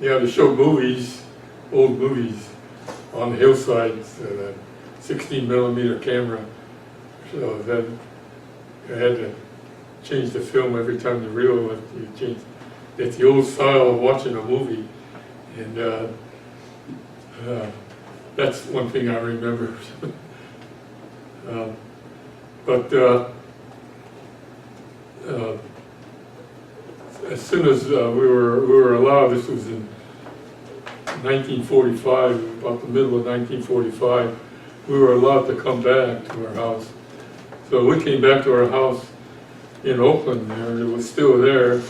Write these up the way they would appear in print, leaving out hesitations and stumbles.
Yeah, they showed movies, old movies, on the hillsides, a 16mm camera. So then I had to change the film every time the reel left. You change. It's the old style of watching a movie, and that's one thing I remember. But as soon as we were allowed, this was in 1945, about the middle of 1945, we were allowed to come back to our house. So we came back to our house in Oakland there, it was still there.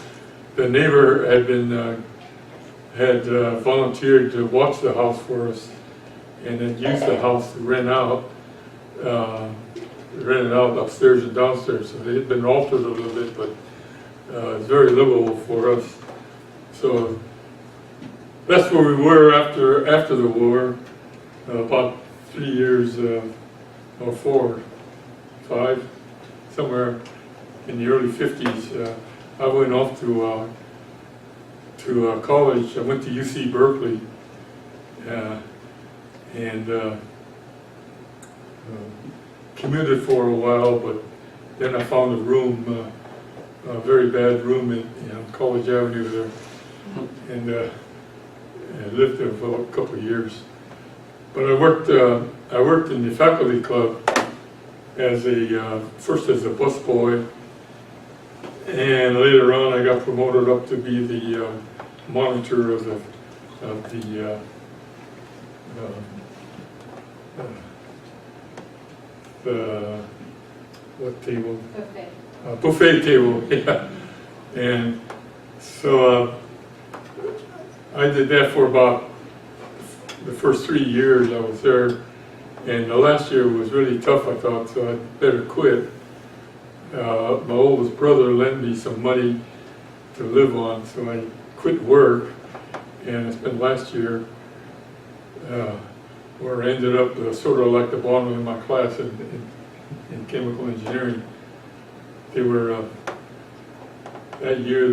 The neighbor had been, volunteered to watch the house for us and then used the house to rent it out upstairs and downstairs. So it had been altered a little bit, but it was very livable for us. So that's where we were after the war, about 3 years or 4, 5, somewhere in the early 50s. I went off to college. I went to UC Berkeley, and commuted for a while, but then I found a room, a very bad room in College Avenue there, and I lived there for a couple of years. But I worked in the faculty club as first as a busboy, and later on I got promoted up to be the monitor of the what table? Buffet. Buffet table, yeah. And so I did that for about the first 3 years I was there, and the last year was really tough, I thought, so I better quit. My oldest brother lent me some money to live on, so I quit work, and I spent last year where I ended up sort of like the bottom of my class in chemical engineering. They were the year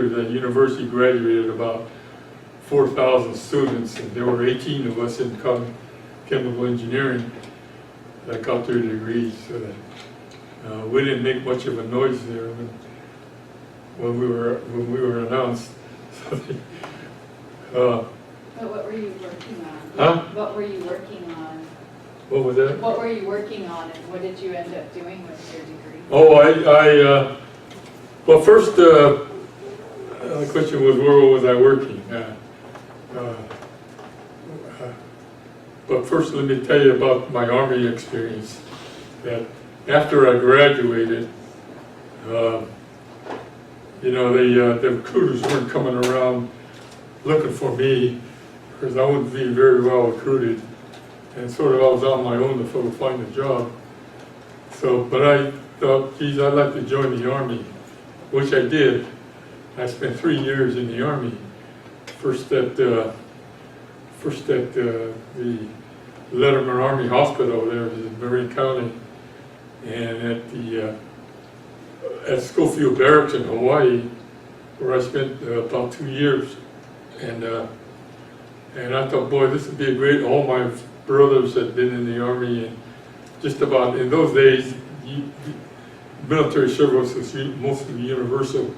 that university graduated about 4,000 students, and there were 18 of us in chemical engineering that got their degrees. So that, we didn't make much of a noise there when we were announced. So But what were you working on? Huh? What were you working on? What was that? What were you working on, and what did you end up doing with your degree? Oh, well, first, the question was, where was I working? But first, let me tell you about my Army experience. That after I graduated, the recruiters weren't coming around looking for me because I wouldn't be very well recruited, and sort of I was on my own to find a job. So, but I thought, geez, I'd like to join the Army, which I did. I spent 3 years in the Army. First at the Letterman Army Hospital there in Marin County, and at Schofield Barracks in Hawaii, where I spent about 2 years. And I thought, boy, this would be a great. All my brothers had been in the Army, and just about in those days, military service was mostly universal,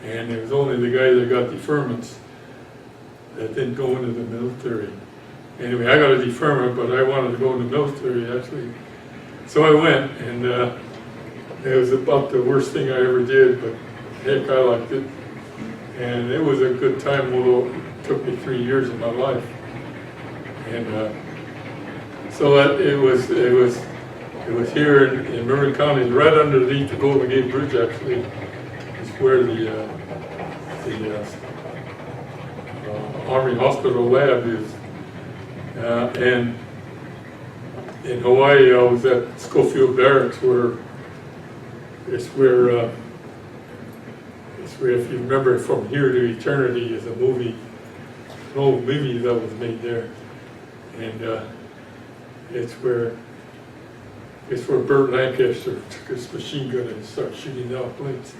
and it was only the guys that got deferments that didn't go into the military. Anyway, I got a deferment, but I wanted to go in the military actually, so I went, and it was about the worst thing I ever did, but heck, I liked it, and it was a good time, although it took me 3 years of my life, and so that it was here in Marin County, right underneath the Golden Gate Bridge. Actually, is where the Army Hospital lab is, and in Hawaii, I was at Schofield Barracks, where if you remember, From Here to Eternity is an old movie that was made there, and it's where Burt Lancaster took his machine gun and started shooting down planes.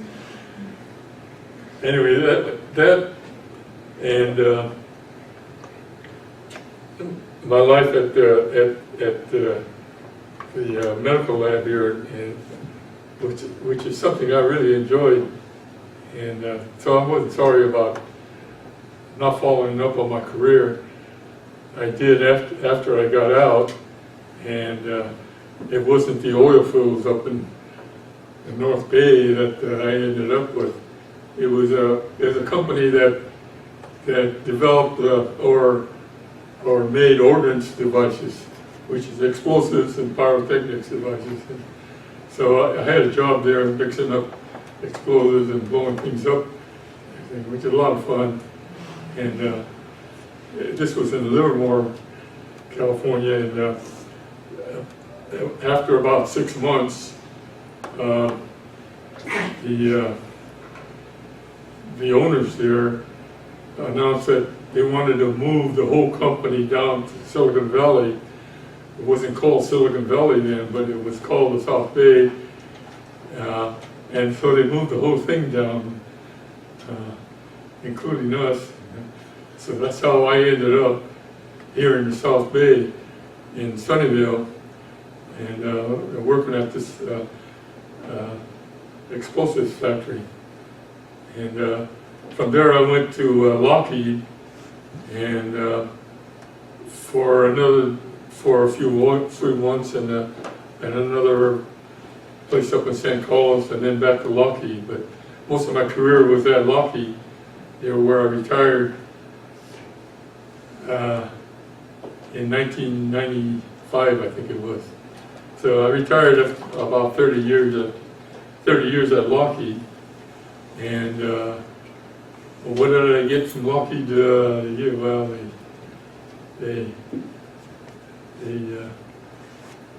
Anyway, And my life at the medical lab here, and which is something I really enjoyed. And so I wasn't sorry about not following up on my career. I did after I got out, and it wasn't the oil fields up in the North Bay that I ended up with. It was a company that developed or made ordnance devices, which is explosives and pyrotechnics devices. And so I had a job there mixing up explosives and blowing things up, which is a lot of fun. And this was in Livermore, California, and after about 6 months, the owners there announced that they wanted to move the whole company down to Silicon Valley. It wasn't called Silicon Valley then, but it was called the South Bay. And so they moved the whole thing down, including us. So that's how I ended up here in the South Bay in Sunnyvale, and working at this explosives factory. And from there I went to Lockheed, and for a few months, and another place up in St. Carlos, and then back to Lockheed. But most of my career was at Lockheed, where I retired in 1995, I think it was. So I retired after about 30 years at Lockheed. And what did I get from Lockheed? Well, they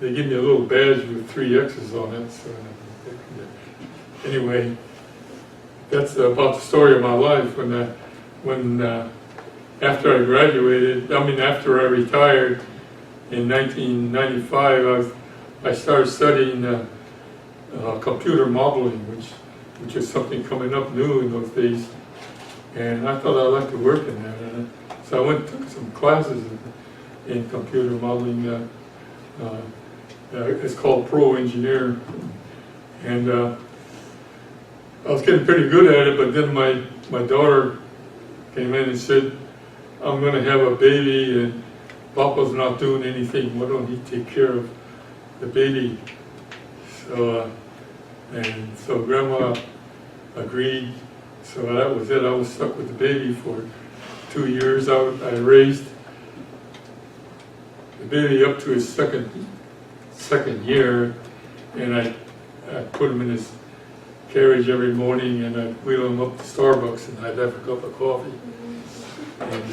give me a little badge with 3 X's on it. So anyway, that's about the story of my life. After I graduated, after I retired in 1995, I started studying computer modeling, which is something coming up new in those days. And I thought I'd like to work in that. So I went and took some classes in computer modeling. It's called Pro Engineer. And I was getting pretty good at it, but then my daughter came in and said, I'm going to have a baby and Papa's not doing anything. Why don't he take care of the baby? So Grandma agreed. So that was it. I was stuck with the baby for 2 years. I raised the baby up to his second year, and I put him in his carriage every morning, and I'd wheel him up to Starbucks, and I'd have a cup of coffee. And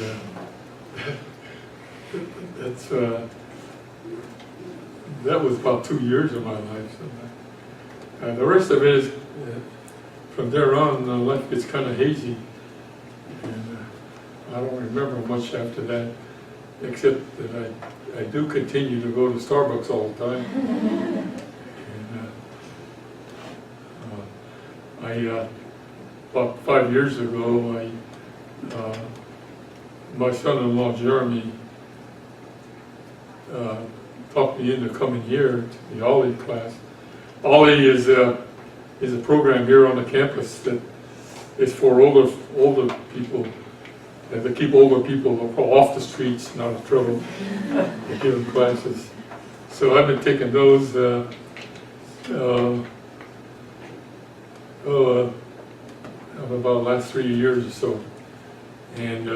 that was about 2 years of my life. So, the rest of it is, from there on, life gets kind of hazy. And I don't remember much after that, except that I do continue to go to Starbucks all the time. And about 5 years ago, my son-in-law Jeremy talked me into coming here to the OLLI class. OLLI is a program here on the campus that is for older people, to keep older people off the streets, not in trouble, to give them classes. So I've been taking those about the last 3 years or so. And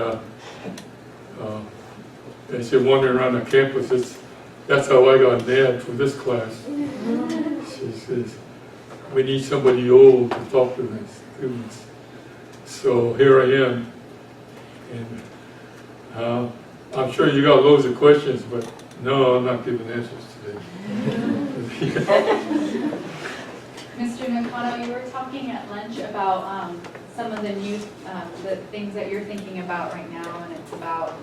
they said wandering around the campus, that's how I got nabbed for this class. She says, we need somebody old to talk to the students. So here I am. And I'm sure you got loads of questions, but no, I'm not giving answers today. Mr. Nakano, you were talking at lunch about some of the new the things that you're thinking about right now, and it's about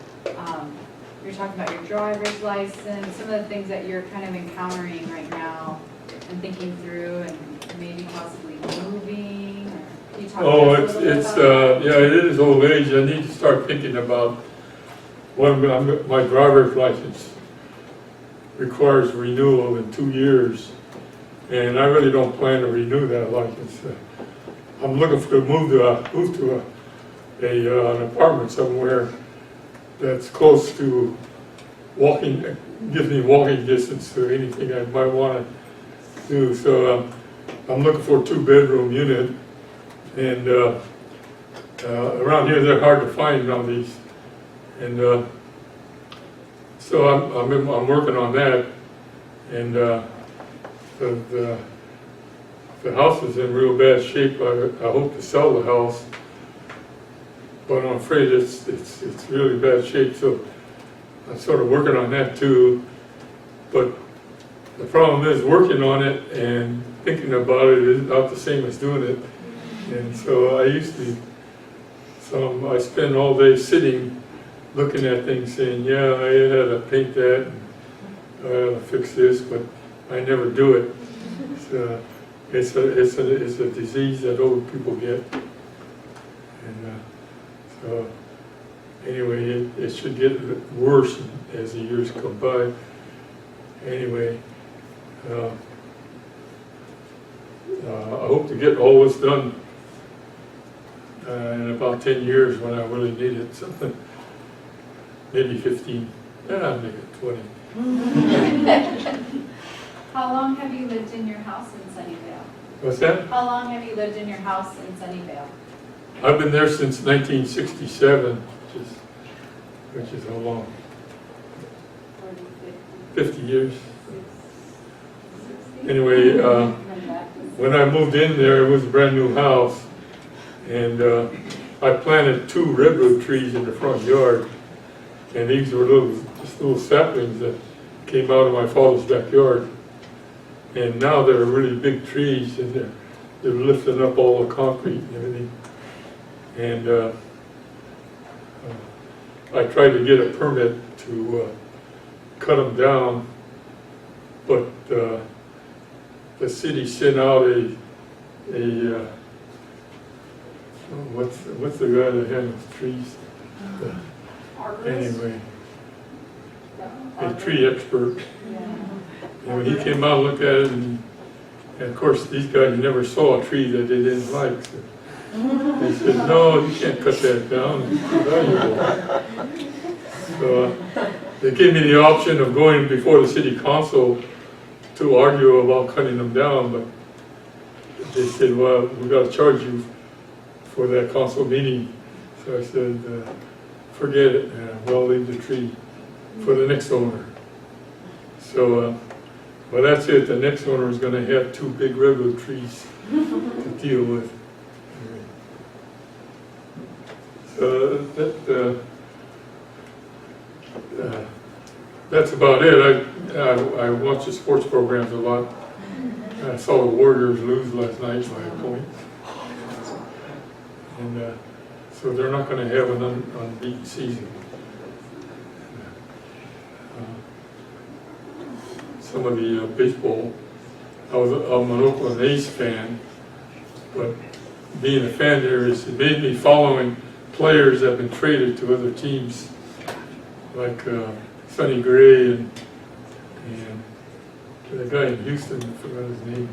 you're talking about your driver's license, some of the things that you're kind of encountering right now and thinking through, and maybe possibly moving. Can you talk to Oh, us a it's, little bit it's, about yeah, it is old age. I need to start thinking about my driver's license requires renewal in 2 years. And I really don't plan to renew that license. I'm looking to move to an apartment somewhere that's close to walking, gives me walking distance to anything I might want to do. So I'm looking for a 2-bedroom unit, and around here they're hard to find on these, and so I'm working on that, and the house is in real bad shape. I hope to sell the house, but I'm afraid it's really bad shape. So I'm sort of working on that too. But the problem is working on it and thinking about it is not the same as doing it. And so I spend all day sitting, looking at things, saying, "Yeah, I had to paint that, and I had to fix this," but I never do it. It's a disease that old people get, and so anyway, it should get worse as the years come by. Anyway, I hope to get all this done in about 10 years when I really need it. Something, maybe 15. Maybe 20. How long have you lived in your house in Sunnyvale? What's that? How long have you lived in your house in Sunnyvale? I've been there since 1967, which is how long? 50 years. Anyway, when I moved in there, it was a brand new house, and I planted 2 redwood trees in the front yard, and these were just little saplings that came out of my father's backyard. And now they're really big trees, and they're lifting up all the concrete and everything. And I tried to get a permit to cut them down, but the city sent out what's the guy that handles trees? Anyway, a tree expert. And when he came out and looked at it, and of course these guys never saw a tree that they didn't like. So they said, "No, you can't cut that down. It's too valuable." So they gave me the option of going before the city council to argue about cutting them down, but they said, "Well, we got to charge you for that council meeting." So I said, "Forget it. We'll leave the tree for the next owner." So. Well, that's it. The next owner is going to have 2 big redwood trees to deal with. So that's about it. I watch the sports programs a lot. I saw the Warriors lose last night by a point. And so they're not going to have an unbeaten season. Some of the baseball, I'm an Oakland A's fan, but being a fan there it made me following players that have been traded to other teams, like Sonny Gray and the guy in Houston, I forgot his name.